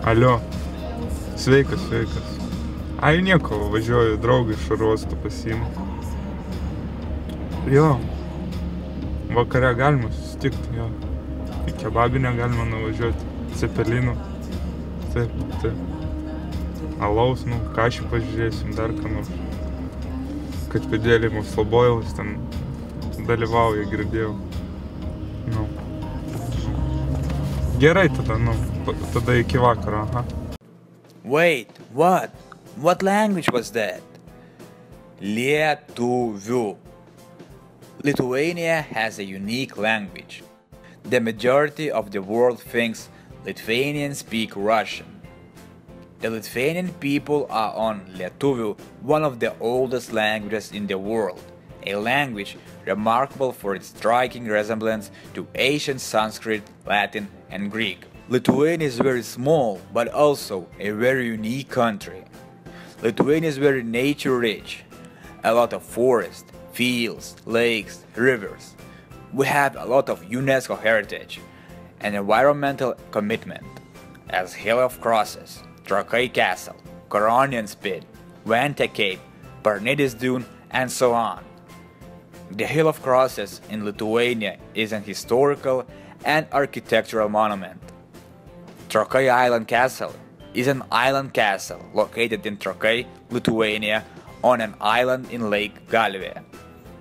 Alio. Sveikas. Ai nieko, važiuoju draugą iš oro uosto pasiimti. Jo. Vakare galima susitikti, jo. Į kebabinę galima nuvažiuoti. Cepelinų. Taip. Alaus, kašį pažiūrėsim, dar ką nors. Kad pedėlį mūsų Slobojevas ten dalyvauja, girdėjau. Gerai tada, tada iki vakaro, aha. Wait, what? What language was that? Lietuvių. Lithuania has a unique language. The majority of the world thinks Lithuanians speak Russian. The Lithuanian people are on Lietuvių, one of the oldest languages in the world, a language remarkable for its striking resemblance to ancient Sanskrit, Latin, and Greek. Lithuania is very small, but also a very unique country. Lithuania is very nature-rich, a lot of forests, fields, lakes, rivers. We have a lot of UNESCO heritage and environmental commitment, as Hill of Crosses, Trakai Castle, Coronian Spit, Vente Cape, Parnidis Dune, and so on. The Hill of Crosses in Lithuania is an historical and architectural monument. Trakai Island Castle is an island castle located in Trakai, Lithuania, on an island in Lake Galvė.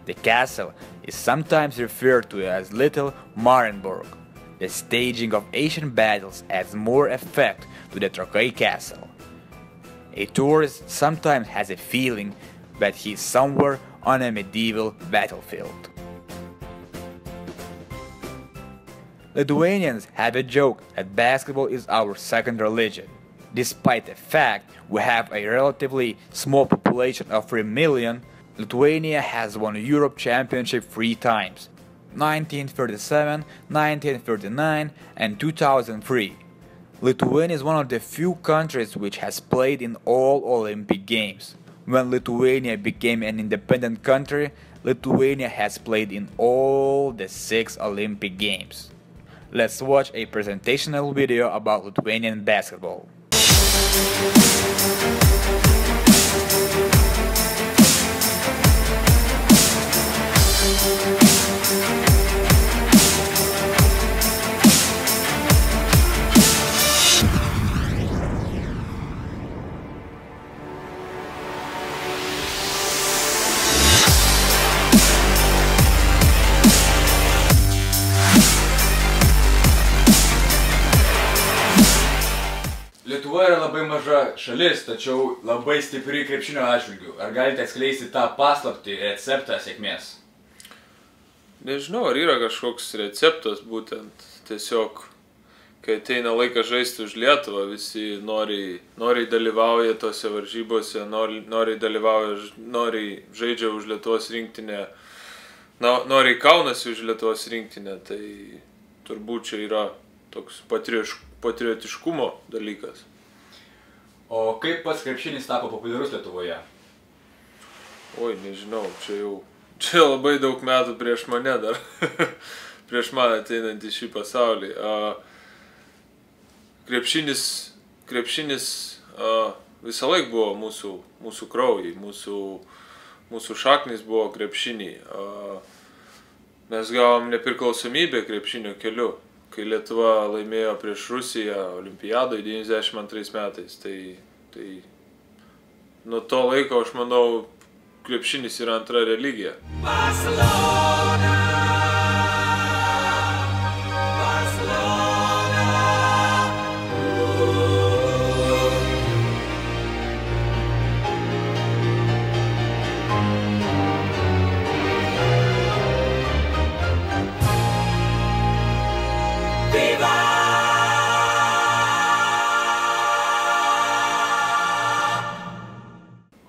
The castle is sometimes referred to as Little Marienburg. The staging of ancient battles adds more effect to the Trakai Castle. A tourist sometimes has a feeling that he is somewhere on a medieval battlefield. Lithuanians have a joke that basketball is our second religion. Despite the fact we have a relatively small population of 3 million, Lithuania has won a Europe Championship 3 times, 1937, 1939 and 2003. Lithuania is one of the few countries which has played in all Olympic Games. When Lithuania became an independent country, Lithuania has played in all the 6 Olympic Games. Let's watch a presentational video about Lithuanian basketball. Lietuva yra labai maža šalis, tačiau labai stipri krepšinio atžvilgiu. Ar galite atskleisti tą paslaptį, receptą sėkmės? Nežinau, ar yra kažkoks receptas būtent. Tiesiog, kai ateina laikas žaisti už Lietuvą, visi noriai dalyvauja tose varžybose, noriai žaidžia už Lietuvos rinktinę, noriai kaunasi už Lietuvos rinktinę. Tai turbūt čia yra toks patriotiškumo dalykas. O kaip pats krepšinis tapo populiarus Lietuvoje? Oi, nežinau, čia labai daug metų prieš mane dar, prieš man ateinant į šį pasaulį. Krepšinis visą laik buvo mūsų kraujai, mūsų šaknys buvo krepšiniai. Mes gavom nepriklausomybę krepšinio keliu, kai Lietuva laimėjo prieš Rusiją olimpiadoje 92 metais. Tai nuo to laiko, aš manau, krepšinis yra antra religija.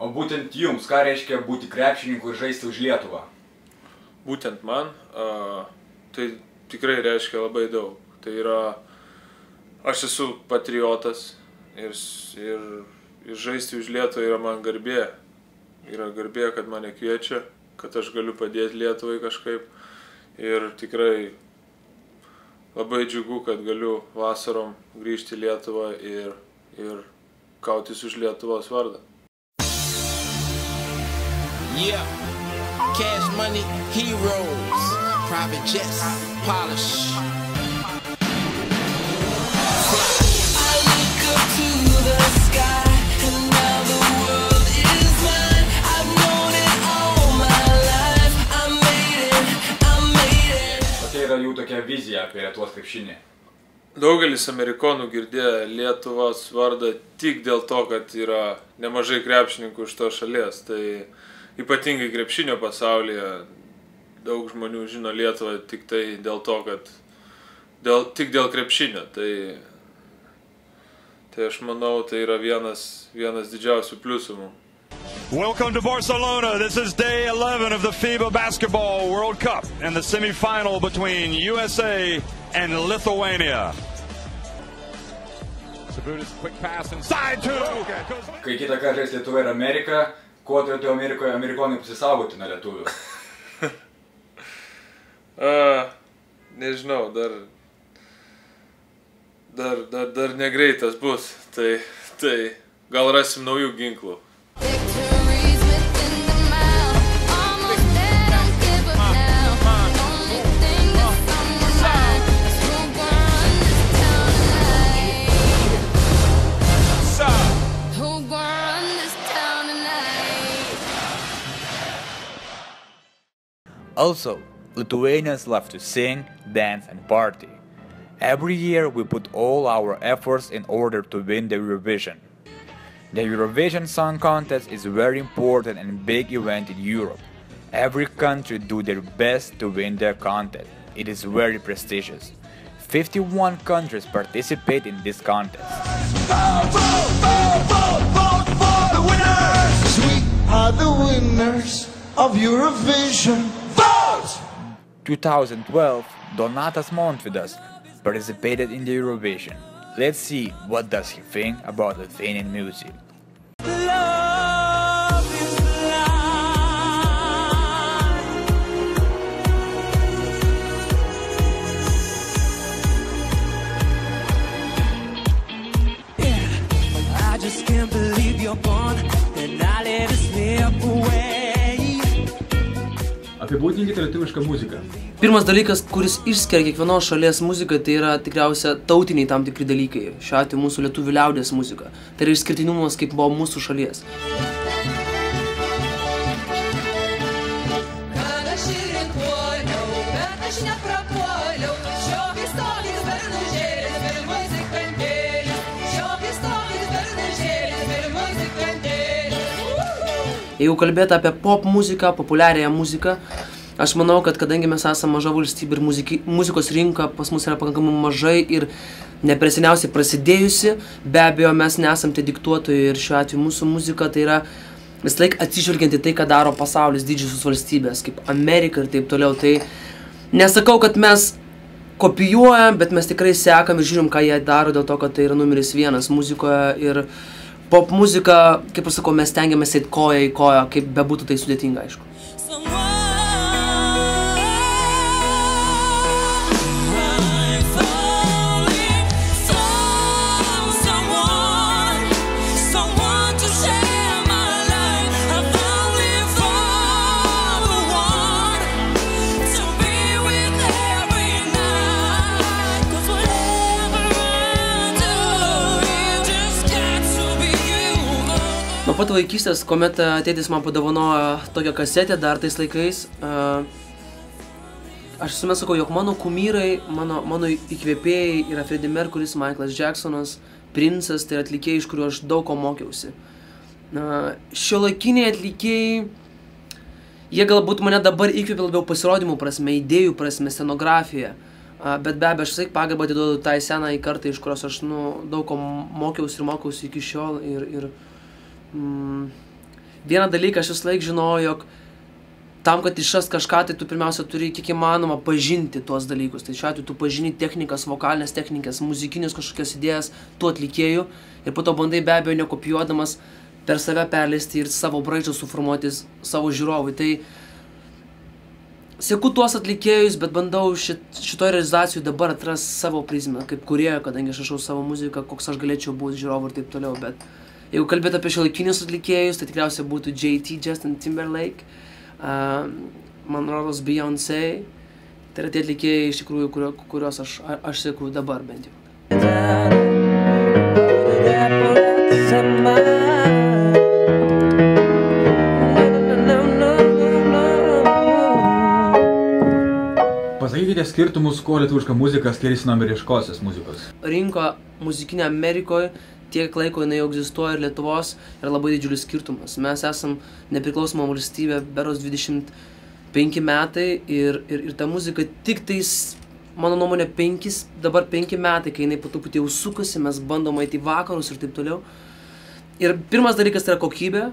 O būtent jums, ką reiškia būti krepšininku ir žaisti už Lietuvą? Būtent man, tai tikrai reiškia labai daug. Tai yra, aš esu patriotas ir žaisti už Lietuvą yra man garbė. Yra garbė, kad mane kviečia, kad aš galiu padėti Lietuvai kažkaip. Ir tikrai labai džiugu, kad galiu vasarom grįžti į Lietuvą ir kautis už Lietuvos vardą. Yeah, cash money, heroes, private jets, polish. I look up to the sky, and now the world is mine. I've known it all my life. I made it. Tokia yra jų tokia vizija apie Lietuvos krepšinį. Daugelis amerikonų girdėjo Lietuvos vardą tik dėl to, kad yra nemažai krepšininkų iš to šalies. Tai ypatingai krepšinio pasaulyje daug žmonių žino Lietuvą tik tai dėl to, kad tik dėl krepšinio. Tai aš manau, tai yra vienas didžiausių pliusų mums. Welcome to Barcelona. This is day 11 of the FIBA Basketball World Cup and the semifinal between USA and Lithuania. Sabutis quick pass inside two. Kai kitą kartą žais Lietuva ir Amerika, kuo turėtų Amerikoje amerikonai pasisaugoti nuo lietuvių? Nežinau, dar negreitas bus, tai gal rasim naujų ginklų. Also, Lithuanians love to sing, dance and party. Every year we put all our efforts in order to win the Eurovision. The Eurovision Song Contest is a very important and big event in Europe. Every country do their best to win their contest. It is very prestigious. 51 countries participate in this contest. Vote for the winners! We are the winners of Eurovision. 2012, Donatas Montvydas participated in the Eurovision. Let's see what does he think about Lithuanian music. I just can't believe you're gone and I let it slip away. Apibūdinkite lietuvišką muziką. Pirmas dalykas, kuris išskiria kiekvienos šalies muziką, tai yra tikriausia tautiniai tam tikri dalykai. Šiuo atveju mūsų lietuvių liaudies muzika. Tai yra išskirtinumas kaip buvo mūsų šalies. Jeigu kalbėti apie pop muziką, populiariąją muziką, aš manau, kad kadangi mes esame maža valstybė ir muzikos rinka pas mus yra pakankamai mažai ir nepreseniausiai prasidėjusi, be abejo mes nesam tie diktuotojai ir šiuo atveju mūsų muzika tai yra visą laik atsižvelgiant į tai, ką daro pasaulis, didžiosios valstybės, kaip Amerika ir taip toliau. Tai nesakau, kad mes kopijuojam, bet mes tikrai sekam ir žiūrim, ką jie daro, dėl to, kad tai yra numeris 1 muzikoje ir pop muzika, kaip aš sakau, mes stengiamės eit koja į koją, kaip bebūtų tai sudėtinga, aišku. Nuo pat vaikystės, kuomet tėtis man padovanojo tokią kasetę dar tais laikais, aš visuomet sakau, jog mano kumyrai, mano įkvėpėjai yra Freddie Mercury's, Michaelas Jacksonas, Princas, tai yra atlikėjai, iš kurių aš daug ko mokiausi. Šiuolaikiniai atlikėjai, jie galbūt mane dabar įkvėpė labiau pasirodymų prasme, idėjų prasme, scenografiją, bet be abejo, aš visai pagarbą atiduodu tai senai kartai, iš kurios aš daug ko mokiausi ir mokausi iki šiol ir vieną dalyką aš vis laik žinojau, jog tam, kad išras kažką, tai tu pirmiausia turi kiek įmanoma pažinti tuos dalykus. Tai šiuo atveju tu pažini technikas, vokalinės technikas, muzikinius kažkokias idėjas tų atlikėjų ir po to bandai be abejo nekopijuodamas per save perleisti ir savo braižą suformuoti savo žiūrovui. Tai seku tuos atlikėjus, bet bandau šitoje realizacijoje dabar atras savo prizmę, kaip kūrėjo, kadangi aš rašau savo muziką, koks aš galėčiau būti žiūrovų ir taip toliau, bet jeigu kalbėt apie šiuolaikinius atlikėjus, tai tikriausiai būtų JT, Justin Timberlake, man rodos Beyoncé, tai yra tie atlikėjai iš tikrųjų, kuriuos aš seku dabar bent jau. Pasakykite skirtumus, kuo lietuviška muzika skiriasi nuo amerikiškosios muzikos. Rinka muzikinė Amerikoje, tiek laiko jinai jau egzistuoja ir Lietuvos, yra labai didžiulis skirtumas. Mes esam nepriklausoma valstybė, berods 25 metai ir ta muzika tik tais, mano nuomonė, dabar 5 metai, kai jinai po truputį jau sukasi, mes bandom eiti į vakarus ir taip toliau. Ir pirmas dalykas tai yra kokybė,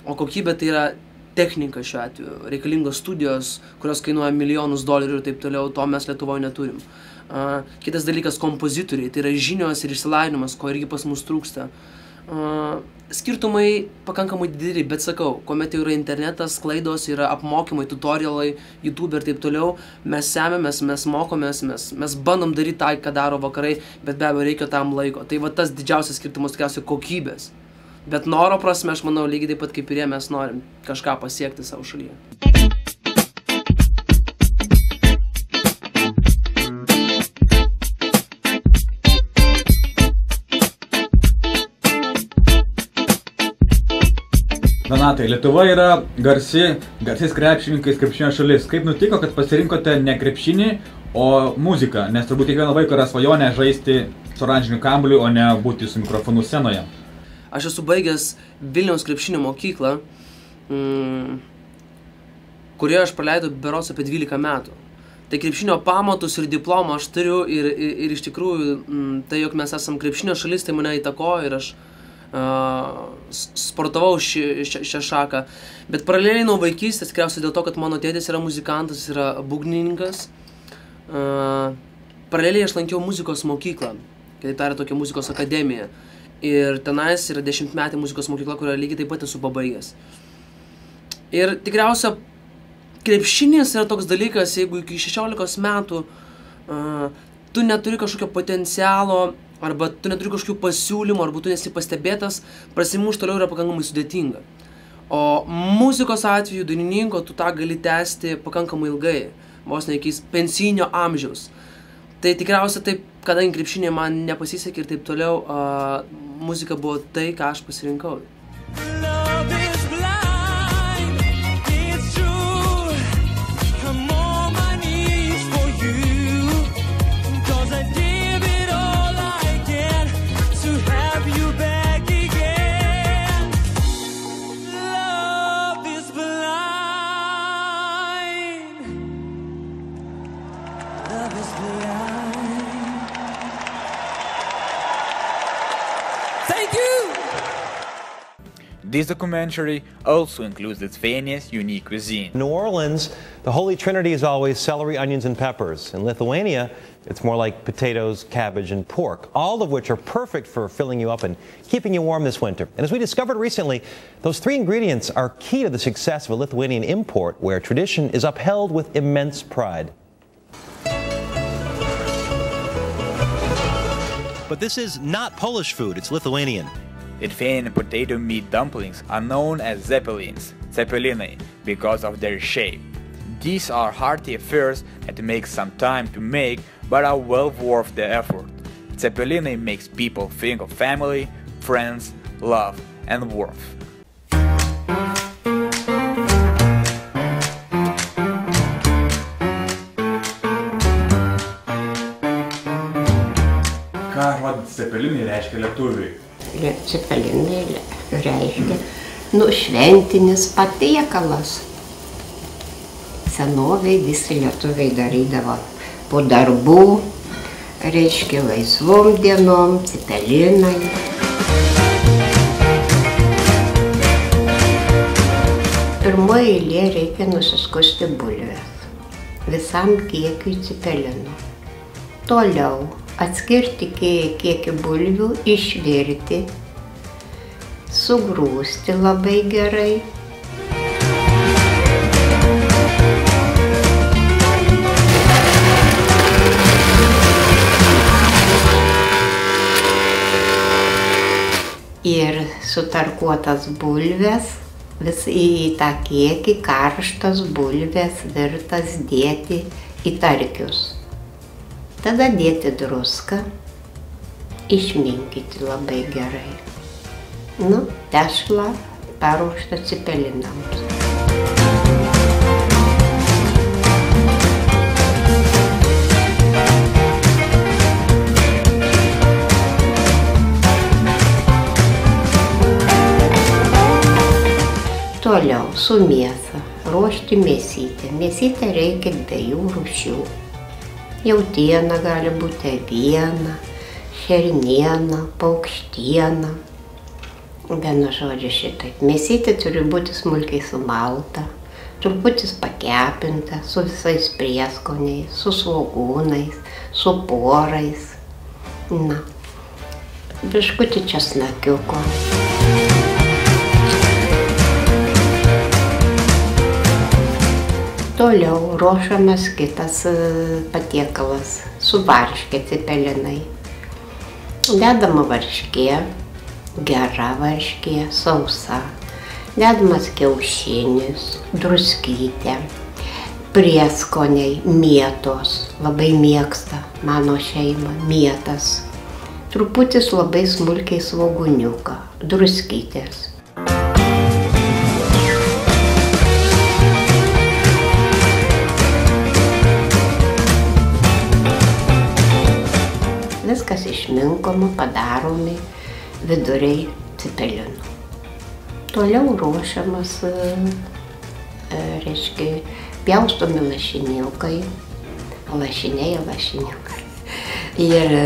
o kokybė tai yra technika šiuo atveju, reikalingos studijos, kurios kainuoja milijonus dolerių ir taip toliau, to mes Lietuvoje neturim. Kitas dalykas - kompozitoriai, tai yra žinios ir išsilavinimas, ko irgi pas mus trūksta. Skirtumai pakankamai dideli, bet sakau, kuomet jau yra internetas, klaidos, yra apmokymai, tutorialai, YouTube ir taip toliau, mes semėmės, mes mokomės, mes bandom daryti tai, ką daro vakarai, bet be abejo reikia tam laiko. Tai va tas didžiausias skirtumas tikriausiai kokybės. Bet noro prasme, aš manau, lygiai taip pat kaip ir jie, mes norim kažką pasiekti savo šalyje. Donatai, Lietuva yra garsiais krepšininkais, krepšinio šalis. Kaip nutiko, kad pasirinkote ne krepšinį, o muziką? Nes turbūt kiekvieno vaiko yra svajonė žaisti su oranžiniu kamuoliu, o ne būti su mikrofonu scenoje. Aš esu baigęs Vilniaus krepšinio mokyklą, kurioje aš praleidau berods apie 12 metų. Tai krepšinio pamatus ir diplomą aš turiu ir iš tikrųjų tai, jog mes esam krepšinio šalis, tai mane įtakojo ir aš sportavau šią šaką. Bet paraleliai nuo vaikystės, tikriausiai dėl to, kad mano tėtis yra muzikantas, yra būgnininkas, paraleliai aš lankiau muzikos mokyklą, kitaip tariant tokia muzikos akademija. Ir tenais yra 10-metė muzikos mokykla, kurią lygiai taip pat esu pabaigęs. Ir tikriausia, krepšinis yra toks dalykas, jeigu iki 16 metų tu neturi kažkokio potencialo, arba tu neturi kažkokių pasiūlymų, arba tu nesi pastebėtas, prasimušti toliau yra pakankamai sudėtinga. O muzikos atveju, dainininko, tu tą gali tęsti pakankamai ilgai, vos ne iki pensijinio amžiaus. Tai tikriausia taip, kadangi krepšinė man nepasisekė ir taip toliau, muzika buvo tai, ką aš pasirinkau. This documentary also includes Lithuania's unique cuisine. In New Orleans, the Holy Trinity is always celery, onions, and peppers. In Lithuania, it's more like potatoes, cabbage, and pork, all of which are perfect for filling you up and keeping you warm this winter. And as we discovered recently, those 3 ingredients are key to the success of a Lithuanian import, where tradition is upheld with immense pride. But this is not Polish food, it's Lithuanian. Lithuanian potato meat dumplings are known as zeppelins, zeppelinai, because of their shape. These are hearty affairs that take some time to make, but are well worth the effort. Zeppelinai makes people think of family, friends, love, and worth. Ką žodis cepelinai reiškia lietuviui? Cepelinai reiškia, šventinis patiekalas. Senovėj visi lietuviai darydavo po darbų, reiškia laisvom dienom, cepelinai. Pirmoje eilėje reikia nusiskusti bulves, visam kiekiui cepelinų. Toliau atskirti kiekį bulvių, išvirti, sugrūsti labai gerai. ir sutarkuotas bulves, vis į tą kiekį karštas bulves virtas dėti į tarkius. Tada dėti druską, išminkyti labai gerai. Nu, tešla paruošta cepelinams. Toliau su mėsa ruošti mėsytę. Mėsytę reikia 2 rūšių. Jautiena gali būti aviena, šerniena, paukštiena. Vienu žodžiu šitaip. Mėsytė turi būti smulkiai sumalta, truputis pakepinta, su visais prieskoniais, su svogūnais, su porais. Na, biškutį česnakiuko. Toliau ruošiamas kitas patiekalas su varške cepelinai. Dedama varškė, gera varškė, sausa. Dedamas kiaušinis, druskytė, prieskoniai, mėtos. Labai mėgsta mano šeima mėtas. Truputis labai smulkiai svogūniuką, druskytės. Viskas išminkoma, padaromi viduriai cepelinų. Toliau ruošiamas, reiškia, pjaustomi lašiniukai, lašiniukai. Ir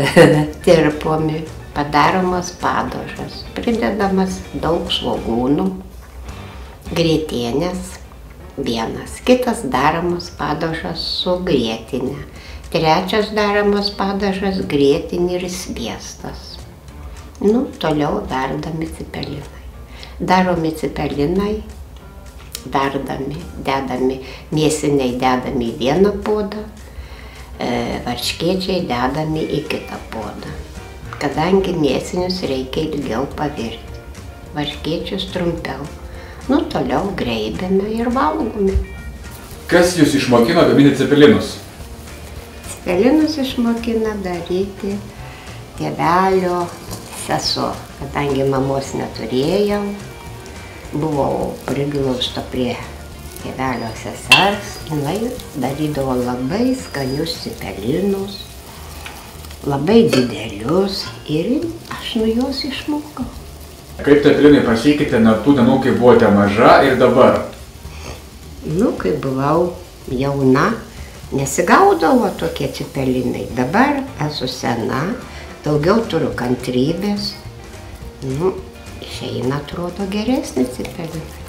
tirpomi, padaromas padažas, pridedamas daug svogūnų, grietinės, vienas. Kitas daromas padažas su grietinė. Trečias daromas padažas grietinė ir sviestas. Nu, toliau verdami cepelinai. Daromi cepelinai, verdami, dedami, mėsiniai dedami į vieną puodą, varškėčiai dedami į kitą puodą. Kadangi mėsinius reikia ilgiau pavirti, varškėčius trumpiau. Nu, toliau greibėme ir valgome. Kas jūs išmokino gaminti cepelinus? Cepelinus išmokina daryti tėvelio sesuo. Kadangi mamos neturėjau, buvau priglausta prie tėvelio sesers, jinai darydavo labai skanius cepelinus, labai didelius ir aš nuo jos išmokau. Kaip cepelinai pasikeitė nuo tų dienų, kai buvote maža ir dabar? Nu, kai buvau jauna, nesigaudavo tokie cepelinai. Dabar esu sena, daugiau turiu kantrybės. Nu, išeina, atrodo, geresni cepelinai.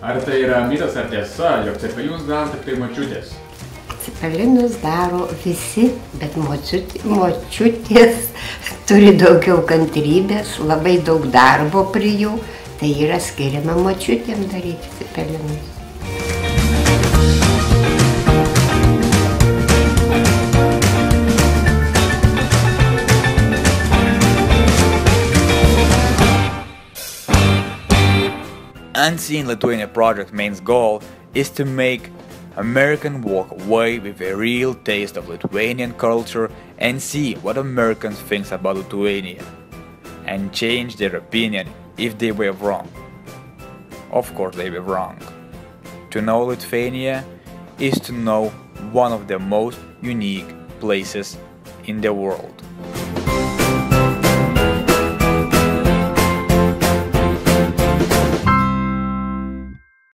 Ar tai yra mitas ar tiesa, jog cepelinus daro tik tai močiutės? Cepelinus daro visi, bet močiutės turi daugiau kantrybės, labai daug darbo prie jų. Tai yra skiriama močiutėm daryti cepelinus. Unseen Lithuania project's main goal is to make Americans walk away with a real taste of Lithuanian culture and see what Americans think about Lithuania, and change their opinion if they were wrong. Of course they were wrong. To know Lithuania is to know one of the most unique places in the world.